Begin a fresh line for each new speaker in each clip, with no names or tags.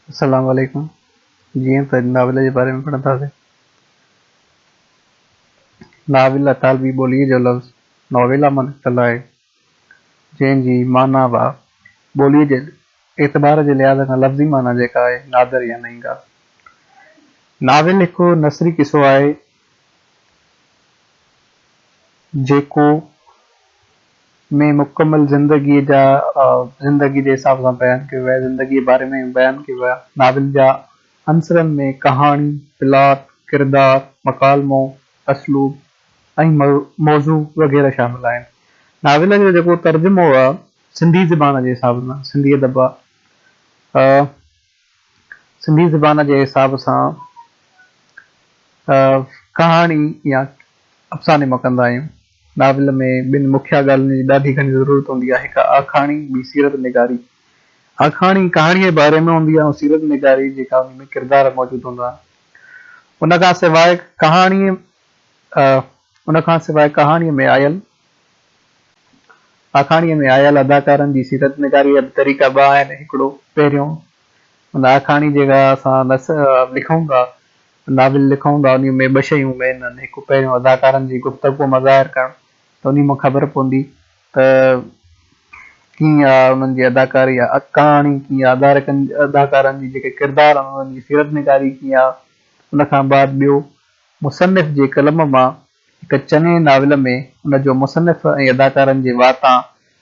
अस्सलाम वालेकुम। जीअं त नाविल जे बारे में पढ़ंदासीं। नाविल अतालवी ॿोलीअ जो लफ़्ज़ नॉवेला मां निकितल आहे, जंहिंजी माना बि ॿोलीअ जे एतबार जे लिहाज़ खां लफ़्ज़ी माना जेका आहे नादर या नई ॻाल्हि। नाविल हिकु नसरी किसो आहे जेको में मुकमल ज़िंदगी जे हिसाब सां बयानु कयो आहे, ज़िंदगी जे बारे में बयानु कयो आहे। नाविल जा अंसरनि में कहाणी, प्लॉट, किरदार, मकालमो, असलूब ऐं मौज़ू वग़ैरह शामिल आहिनि। नाविल जो जेको तर्जुमो आहे सिंधी ज़बान जे हिसाब सां, सिंधी अदब आहे, सिंधी ज़बान जे हिसाब सां कहाणी या अफ़साने मां कंदा आहियूं। नाविल में ॿिनि मुख्य ॻाल्हियुनि जी ॾाढी घणी ज़रूरत हूंदी आहे, हिकु आखाणी, ॿी सीरत निगारी। आखाणी कहाणीअ जे बारे में हूंदी आहे ऐं सीरत निगारी जेका उन में किरदार मौजूदु हूंदा आहिनि। उन खां सवाइ कहाणीअ में आयल अदाकारनि जी सीरत निगारी जा तरीक़ा ॿ आहिनि। हिकिड़ो पहिरियों उन आखाणी जेका असां लिखूं था, नाविल लिखूं था, उन में ॿ शयूं मेन आहिनि। हिकु पहिरियों अदाकारनि जी गुफ़्तगू में ज़ाहिर करणु, त उन मां ख़बर पवंदी त कीअं आहे उन्हनि जी अदाकारी, कहाणी कीअं आहे, अदाकारनि जी जेके किरदार आहिनि उन्हनि जी सीरत निगारी कीअं आहे। उनखां बाद ॿियो मुसनिफ़ जे कलम मां हिकु चङे नाविल में उनजो मुसनिफ़ ऐं अदाकारनि जे वाता,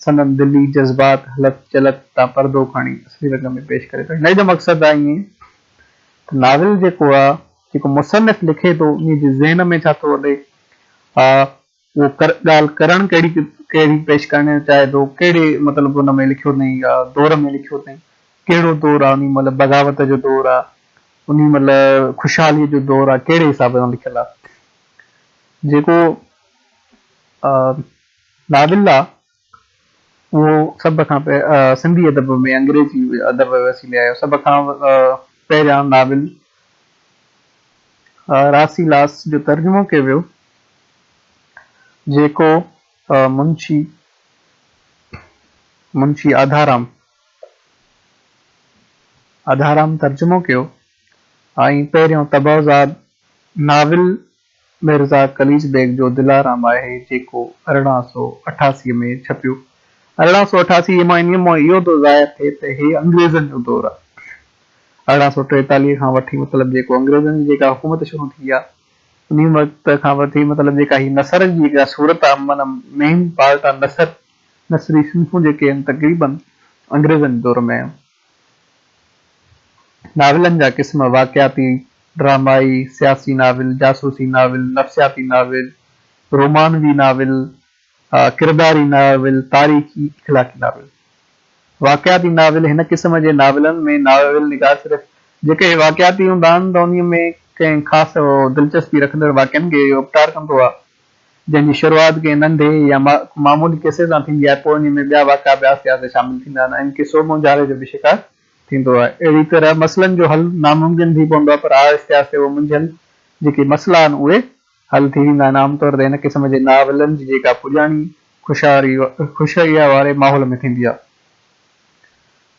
सनम दिली जज़्बात, हलत चलत तां परदो खणी असली रंग में पेश करे थो। हिन जो मक़सदु आहे ईअं त नाविल जेको आहे, जेको मुसनिफ़ लिखे थो उन जे ज़हन में छा थो हले, उहो ॻाल्हि करणु कहिड़ी पेश करणु चाहे थो, कहिड़े मतिलबु हुन में लिखियो अथई, दौर में लिखियो अथई, कहिड़ो दौरु आहे, उन महिल बग़ावत जो दौरु आहे, उन महिल ख़ुशहालीअ जो दौरु आहे, कहिड़े हिसाब सां लिखियलु आहे। जेको नाविल आहे उहो सभ खां सिंधी अदब में अंग्रेज़ी अदब वसीले आयो। सभ खां पहिरियां नाविल रासीलास जो तर्जुमो कयो वियो, जेको मुंशी आधाराम तर्जुमो कयो। ऐं पहिरियों तबाज़ाद नाविल मिर्ज़ा कलीज बेग जो दिलाराम आहे, जेको 1888 में छपियो। 1888 मां इन मां इहो थो ज़ाहिर थिए त हे अंग्रेज़नि जो दौरु आहे। 1843 खां वठी मतिलबु जेको अंग्रेज़नि जी जेका हुकूमत शुरू थी आहे, उन वक़्त खां वठी मतिलबु जेका ही नसर जी जेका सूरत आहे, माना मेन पार्ट आहे नसरी सिंफ़ूं जेके आहिनि तक़रीबन अंग्रेज़नि दौर में आहिनि। नाविलनि जा क़िस्म वाक़ियाती, ड्रामाई, सियासी नाविल, जासूसी नाविल, नफ़्सियाती नाविल, रोमानवी नाविल, किरदारी नाविल, तारीख़ी, इख़लाक़ी नाविल। वाक़ियाती नाविल हिन क़िस्म जे नाविलनि में नाविल निगार सिर्फ़ जेके वाक़ियाती हूंदा आहिनि त उन में कंहिं ख़ासि दिलचस्पी रखंदड़ वाक़िअनि खे उपकार कंदो आहे, जंहिंजी शुरूआति कंहिं नंढे या मामूली किसे सां थींदी आहे, पोइ उन में ॿिया वाक़िआ ॿिया सियासी शामिल थींदा आहिनि ऐं किसो मुंझारे जो बि शिकार थींदो आहे। अहिड़ी तरह मसइलनि जो हल नामुमकिन थी पवंदो आहे, पर आहिस्ते आहिस्ते उहे मुंझियल जेके मसइला आहिनि उहे हल थी वेंदा आहिनि। आमतौर ते हिन क़िस्म जे नाविलनि जी जेका पुॼाणी ख़ुशहरीअ वारे माहौल में थींदी आहे।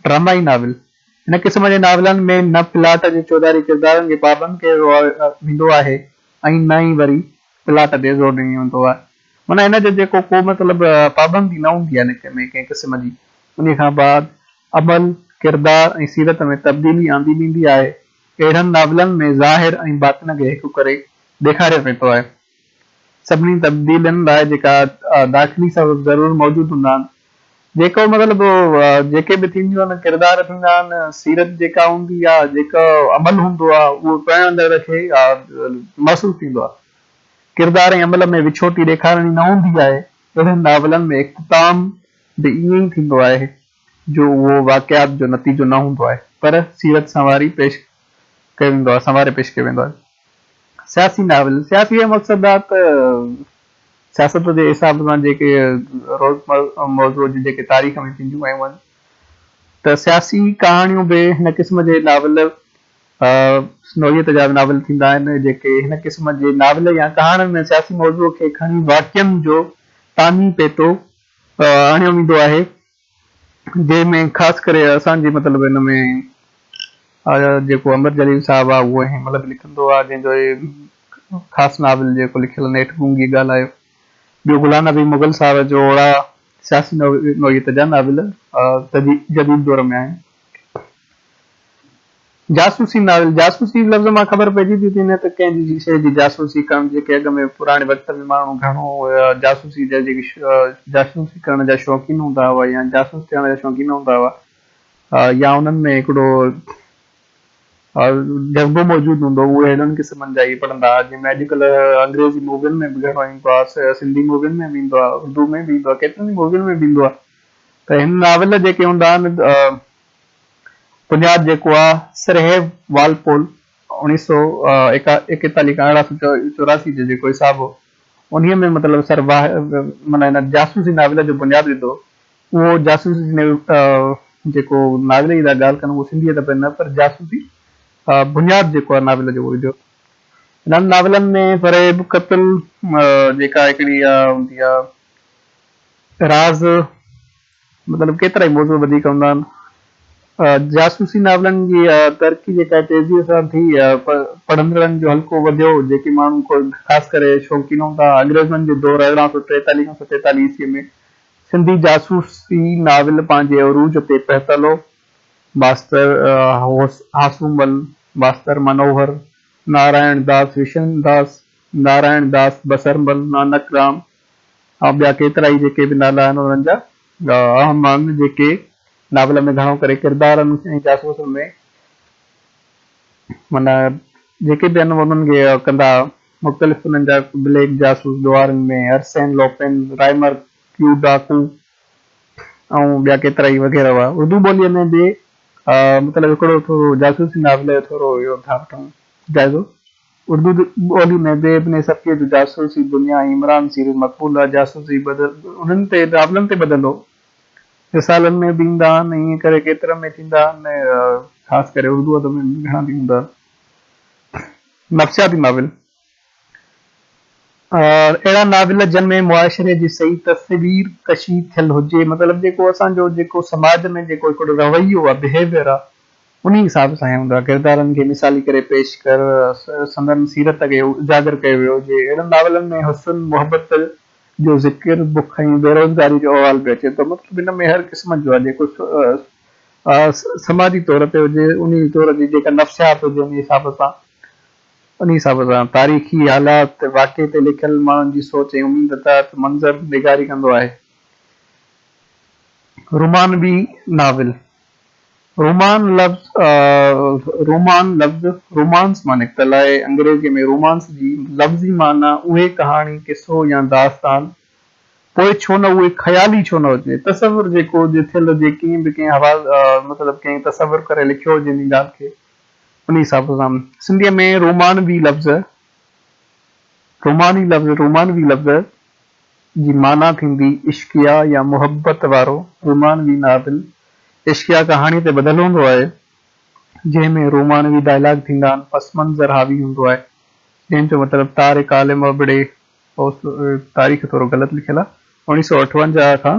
ड्रामाई नाविल हिन क़िस्म जे नाविलनि में न प्लाट जे चौधारी किरदारनि खे पाबंद कयो वेंदो आहे ऐं न ई वरी प्लाट ते ज़ोर ॾिनो वेंदो आहे। माना हिन जो जेको को मतिलबु पाबंदी न हूंदी आहे हिन में कंहिं क़िस्म जी। उन खां बाद अमल, किरदार ऐं सीरत में तब्दीली आंदी वेंदी आहे। अहिड़नि नाविलनि में ज़ाहिर ऐं बातिन खे हिकु करे ॾेखारियो वेंदो आहे। सभिनी तब्दीलियुनि लाइ जेका दाख़िली सबब ज़रूरु मौजूदु हूंदा आहिनि, जेको मतिलबु जेके बि थींदियूं आहिनि, किरदार थींदा आहिनि, सीरत जेका हूंदी आहे, जेको अमल हूंदो आहे, उहो पढ़ंदड़ खे महसूसु थींदो आहे। किरदार ऐं अमल में विछोटी ॾेखारणी न हूंदी आहे। अहिड़नि नाविलनि में इख़्तिताम बि ईअं ई थींदो आहे जो उहो वाक़ियात जो नतीजो न हूंदो आहे, पर सीरत संवारे पेश कयो वेंदो आहे। सियासी नाविल सियासी जो मक़सदु आहे त सियासत जे हिसाब सां जेके रोज़मर्रा जी जेके तारीख़ में थींदियूं आहियूं आहिनि, त सियासी कहाणियूं बि हिन क़िस्म जे नाविल नोयत जा नाविल थींदा आहिनि, जेके हिन क़िस्म जे नाविल या कहाणियुनि में सियासी मौज़ूअ खे खणी वाक़िअनि जो तानी पेटो आणियो वेंदो आहे, जंहिंमें ख़ासि करे असांजे मतिलबु हिन में जेको अमर जलील साहब आहे उहो हिनमहिल बि लिखंदो आहे, जंहिंजो ख़ासि नाविल जेको लिखियल नेठ गूंगी ॻाल्हायो। ॿियो गुलाम नबी मुगल साहब जो ओड़ा सियासी नोयत जा नाविल जदीद दौर में आहिनि। जासूसी नाविल, जासूसी लफ़्ज़ मां ख़बर पइजी थी वञे त कंहिंजी शइ जी जासूसी करणु, जेके अॻ में पुराणे वक़्त में माण्हू घणो जासूसी जा जेके जासूसी करण जा शौक़ीन हूंदा हुआ या जासूस थियण जा शौक़ीन हूंदा हुआ, या उन्हनि में हिकिड़ो जज़्बो मौजूदु हूंदो, उहे अहिड़नि क़िस्मनि जा ई पढ़ंदा हुआ। जंहिंमें अॼुकल्ह अंग्रेज़ी मूवियुनि में बि घणो ईंदो आहे, सिंधी मूवियुनि में बि ईंदो आहे, उर्दू में बि ईंदो आहे, केतिरनि मूवियुनि में बि ईंदो आहे। त हिन नाविल जेके हूंदा आहिनि, बुनियादु जेको आहे सरहेब वालपोल 1941 खां 1884 जो जेको हिसाब हो, उन में मतिलबु माना हिन जासूसी नाविल जो बुनियादु विधो। उहो जासूसी जेको नाविल जी था ॻाल्हि कनि, उहो सिंधीअ त न, पर जासूसी बुनियादु जेको आहे नाविल जो उहो विधो। हिननि नाविलनि में फरेब, क़त्ल, जेका हिकिड़ी हूंदी आहे राज़, मतिलबु केतिरा ई मौज़ू वधीक हूंदा आहिनि। जासूसी नाविलनि जी तरक़ी जेका तेज़ीअ सां थी, पढ़ंदड़नि जो हल्को वधियो। जेके माण्हू को ख़ासि करे शौक़ीन हूंदा, अंग्रेज़नि जे दौर 1843 खां 47 ईस्वी में सिंधी जासूसी नाविल पंहिंजे अरूज ते पहुतल हो। मास्तर हासूमल, मास्तर मनोहर, नारायण दास विशनदास, नारायण दास बसरमल, नानक राम ऐं ॿिया केतिरा ई जेके बि नाला आहिनि उन्हनि जा अहम आहिनि, जेके नाविल में घणो करे किरदारनि ऐं जासूसनि में माना जेके बि आहिनि उन्हनि खे कंदा। मुख़्तलिफ़ उन्हनि जा ब्लैक जासूस दुआरनि में अरसैन लोपेन, राइमर क्यू डाकू ऐं ॿिया केतिरा ई वग़ैरह हुआ। उर्दू ॿोलीअ में बि मतिलबु हिकिड़ो थोरो जासूसी नाविल जो थोरो इहो था वठूं जाइज़ो। उर्दू ॿोली में बि इब्न सफ़ीअ जो जासूसी दुनिया, इमरान सीरीज़ मक़बूल आहे, जासूसी उन्हनि ते नाविलनि ते ॿधल हो। रिसालनि में बि ईंदा आहिनि, ईअं करे केतिरनि में थींदा आहिनि, ख़ासि करे उर्दू अदब में घणा बि हूंदा आहिनि। नफ़्सियाती नाविल, अहिड़ा नाविल जिन में मुआशरे जी सही तस्वीर कशी थियल हुजे, मतिलबु जेको असांजो जेको समाज में जेको हिकिड़ो रवैयो आहे, बिहेवियर आहे, उन हिसाब सां हूंदो आहे। किरदारनि खे मिसाली करे पेश कर, संदन सीरत खे उजागर कयो वियो हुजे। अहिड़नि नाविलनि में हुस्न, मुहबत जो ज़िक्र, बुख ऐं बेरोज़गारी जो अहवाल पियो अचे थो। मतिलबु हिन में हर क़िस्म जो आहे जेको समाजी तौर ते हुजे, उन तौर जी जेका नफ़्सियात हुजे, उन हिसाब सां तारीख़ी हालात, वाक़े ते लिखियल माण्हुनि जी सोच ऐं उमीद तहत मंज़र निगारी कंदो आहे। रोमानवी नाविल, रोमान लफ़्ज़ रोमांस मां निकितल आहे। अंग्रेज़ीअ में रोमांस जी लफ़्ज़ी माना उहे कहाणी, किसो या दास्तान, पोइ छो न उहे ख़याली छो न हुजे, तसवुर जेको थियल हुजे, कीअं बि कंहिं मतिलबु कंहिं तसवुर करे लिखियो हुजे इन ॻाल्हि खे, उन हिसाब सां। सिंधीअ में रोमानवी लफ़्ज़ जी माना थींदी इश्किया या मुहबत वारो। रोमानवी नाविल इश्किया कहाणी ते ॿधल हूंदो आहे, जंहिंमें रोमानवी डायलॉग थींदा आहिनि, पस मंज़र हावी हूंदो आहे, जंहिंजो मतिलबु तारिक आलिम अबड़े, तारीख़ थोरो ग़लति लिखियल आहे, 1958 खां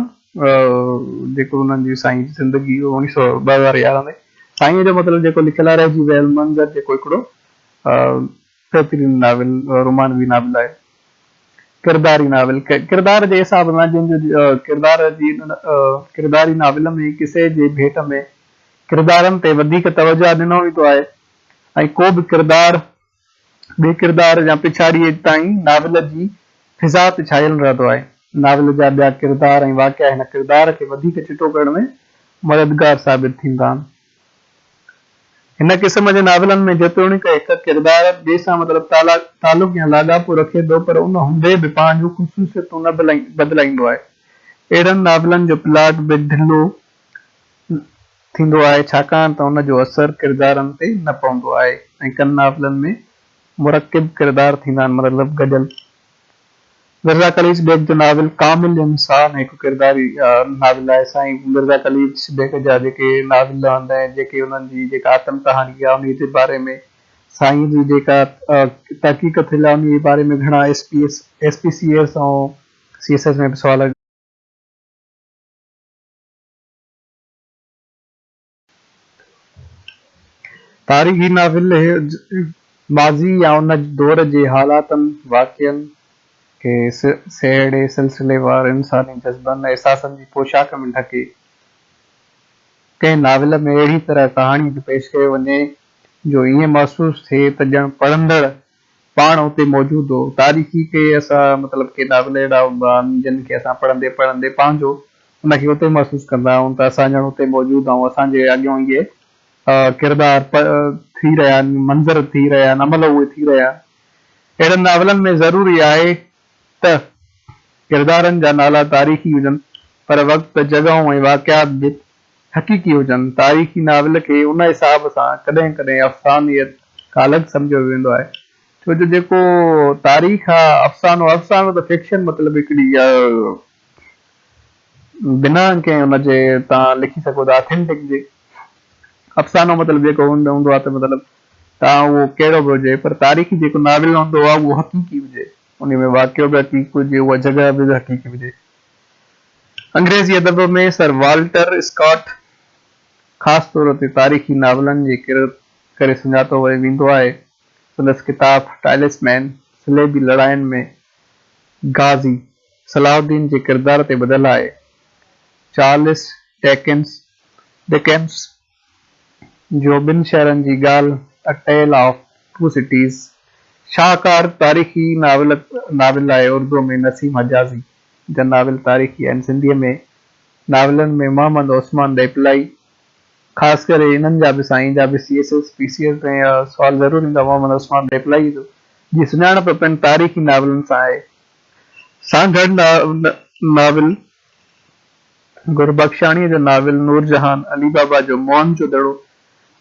जेको उन्हनि जी साईं जी ज़िंदगी 2011 में साईं जो मतिलबु जेको लिखियल आहे, रहिजी वियल मंज़र जेको हिकिड़ो बहितरीन नाविल रोमानवी नाविल आहे। किरदारी नाविल, किरदार जे हिसाब सां, जंहिंजो किरदारी नाविल में किसे जे भेट में किरदारनि ते वधीक तवजो ॾिनो वेंदो आहे, ऐं को बि किरदार ॿिए किरदार या पिछाड़ीअ ताईं नाविल जी फिज़ा ते छायल रहंदो आहे। नाविल जा ॿिया किरदार ऐं वाक़िआ हिन किरदार खे वधीक चिटो करण में मददगार साबित थींदा आहिनि। हिन क़िस्म जे नाविलनि में जेतोणीकि हिकु किरदार ॿिए सां मतिलबु तालुक़ या लाॻापो रखे थो, पर उन हूंदे बि पंहिंजूं ख़ुसूसियतूं न बदिलाईंदो आहे। अहिड़नि नाविलनि जो प्लॉट बि ढिलो थींदो आहे, छाकाणि त उन जो असरु किरदारनि ते न पवंदो आहे, ऐं कनि नाविलनि में मुरकिब किरदार थींदा आहिनि, मतिलबु गॾियल। मिर्ज़ा कलीस बेग जो नाविल कामिल इंसान हिकु किरदारी नाविल आहे। साईं मिर्ज़ा कलीस बेग जा जेके नाविल आहिनि, जेके उन्हनि जी जेका आत्म कहानी आहे, उन जे बारे में साईं जी जेका तहक़ीक़ थियल आहे, उन जे बारे में घणा SPCS ऐं CS में बि सवाल तारीख़ी नाविल माज़ी या उन दौर जे हालातनि वाक़िअनि खे सेहड़े सिलसिलेवार इंसानी जज़्बनि ऐं एहसासनि जी पोशाक में ढके कंहिं नाविल में अहिड़ी तरह कहाणी पेश कयो वञे जो ईअं महसूस थिए त ॼण पढ़ंदड़ पाण उते मौजूदु हो। तारीख़ी खे असां मतिलबु के नाविल अहिड़ा हूंदा आहिनि जिन खे असां पढ़ंदे पढ़ंदे पंहिंजो उनखे उते महसूस कंदा आहियूं त असां ॼण उते मौजूदु आहियूं, असांजे अॻियां इहे किरदार थी रहिया आहिनि, मंज़र थी रहिया आहिनि, अमल उहे थी रहिया आहिनि। अहिड़नि नाविलनि में ज़रूरी आहे त किरदारनि जा नाला तारीख़ी हुजनि पर वक़्तु जॻहूं ऐं वाक़ियात बि हक़ीक़ी हुजनि। तारीख़ी नाविल खे उन हिसाब सां कॾहिं कॾहिं अफ़सानियत खां अलॻि सम्झियो वेंदो आहे, छो जो जेको तारीख़ आहे अफ़सानो त फिक्शन मतिलबु हिकिड़ी बिना कंहिं हुनजे तव्हां लिखी सघो था ऑथेंटिक जे। अफ़सानो मतिलबु जेको हूंदो आहे त मतिलबु तव्हां उहो कहिड़ो बि हुजे, पर तारीख़ी जेको नाविल हूंदो आहे उहो हक़ीक़ी हुजे, उन में वाक़ियो बि हक़ीक़ी हुजे, उहा जॻह बि हक़ीक़ी हुजे। अंग्रेज़ी अदब में सर वाल्टर स्कॉट ख़ासि तौर ते तारीख़ी नाविलनि जे करे सुञातो वेंदो आहे। संदसि किताब टाइलिस्मैन सलेबी लड़ाइयुनि में गाज़ी सलाहुद्दीन जे किरदार ते ॿधलु आहे। चार्लिस डिकेंस जो ॿिनि शहरनि जी ॻाल्हि अ टेल ऑफ टू सिटीज़ शाहकार तारीख़ी नाविल आहे। उर्दू में नसीम हजाज़ी जा नाविल तारीख़ी आहिनि। सिंधीअ में नाविलनि में मोहम्मद उस्मान डेपलाई, ख़ासि करे इन्हनि जा बि साईं जा बि CSS PCS में सुवाल ज़रूरु ईंदा मोहम्मद उस्मान डेपलाई जो जी सुञाणप पिणु तारीख़ी नाविलनि सां आहे। सां गॾु नाविल गुरबख्शाणीअ जो नाविल नूरजहान, अली बाबा जो मोहन जो दड़ो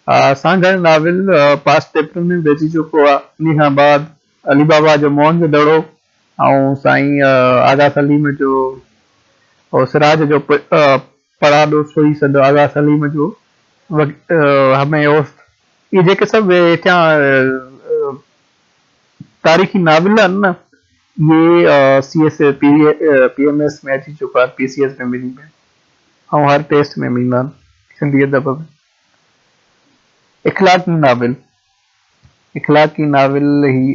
सां गॾु नाविल पास्ट पेपर में बेची चुको आहे। इन खां बाद अली बाबा जो मोहन जो दड़ो ऐं साईं आगा सलीम जो और सिराज जो पड़ाॾो सोई सॾु आगा सलीम जो हमें इहे जेके सभु हेठियां तारीख़ी नाविल आहिनि न, इहे CSS PMS में अची चुका आहे, PCS में मिली में ऐं हर टेस्ट में मिलंदा आहिनि सिंधी अदब में। इख़लाक़ी नाविल ही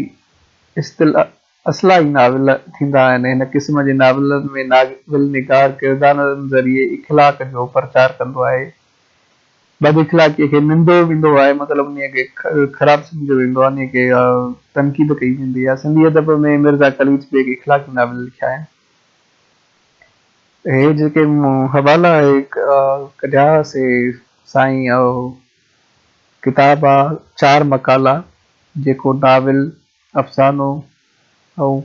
असलाही नाविल थींदा आहिनि। हिन क़िस्म जे नाविलनि में नाविल निगार किरदारनि ज़रिए इख़लाक़ जो प्रचार कंदो आहे। बद इख़लाक़ीअ खे निंदो वेंदो आहे, मतिलबु उन खे ख़राबु सम्झियो वेंदो आहे, उन खे तनक़ीद कई वेंदी आहे। सिंधी अदब में मिर्ज़ा कलीच बि इख़लाक़ी नाविल लिखिया आहिनि। हे जेके हवाला कढियासीं साईं किताब आहे 4 मकाला, जेको नाविल अफ़सानो ऐं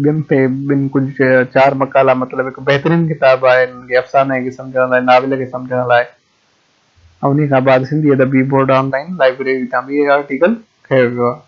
ॿिनि कुझु 4 मकाला मतिलबु हिकु बहितरीनु किताब आहे अफ़साने खे सम्झण लाइ, नाविल खे सम्झण लाइ। ऐं उन खां बाद सिंधी अदबी बोर्ड ऑनलाइन लाइब्रेरी तां बि आर्टिकल खयो वियो आहे।